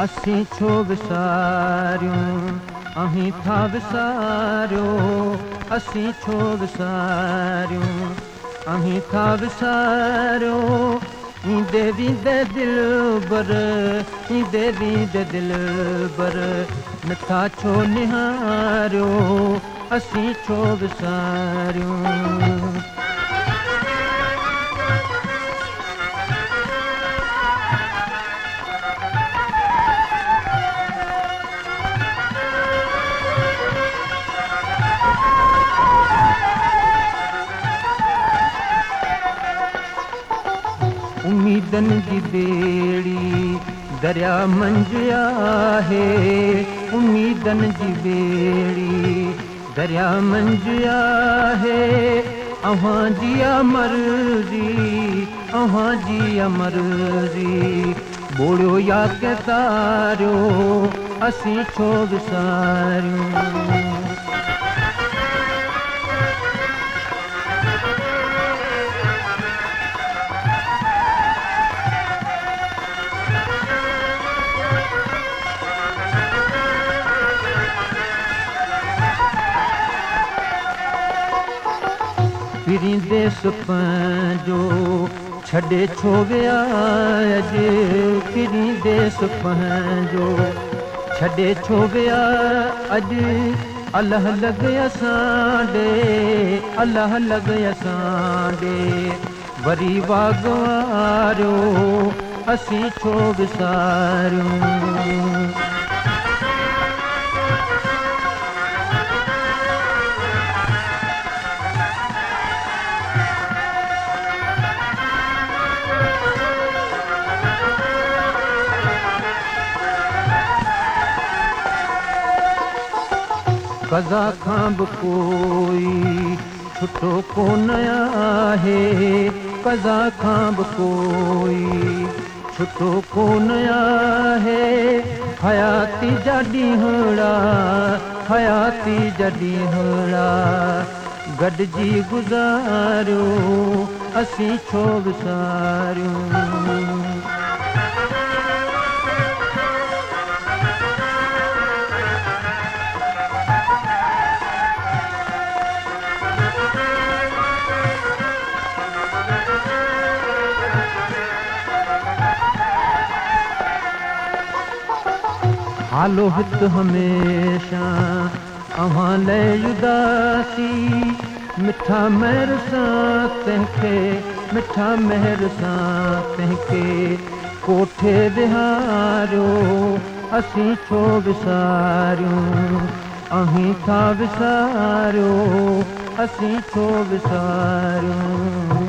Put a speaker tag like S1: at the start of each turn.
S1: असीं छो विसारियूं अहीं था विसारियो असीं छो विसारियूं अहीं था विसारियो ईंदे वींदे दिलबर ईंदे वींदे दिलबर नथा छो निहारियो असीं छो विसारियूं उम्मीदन जी बेड़ी दरिया मंझ आहे उम्मीदन जी बेड़ी दरिया मंझ आहे अव्हां जी मर्ज़ी अव्हां जी मर्ज़ी बोड़ियो या के तारियो असीं छो विसारियूं फिरींदे सुपन जो छॾे छो विया अॼु फिरींदे सुपन जो छॾे छो विया अॼु अलाह लॻ असां ॾे अलाह लॻ असां ॾे वरी वाॻवारियो असीं छो विसारियूं कज़ा खां बि कोई छुटो कोन आहे कज़ा खां बि कोई छुटो कोन आहे हयाती जा ॾींहड़ा हयाती जा ॾींहड़ा गॾिजी गुज़ारियो असीं छो विसारियूं हालो हित हमेशा अव्हां लय उदासी मिठा महर सां तंहिंखे मिठा महर सां तंहिंखे कोठे विहारियो असीं छो विसारियूं अहीं था विसारियो असीं छो विसारियूं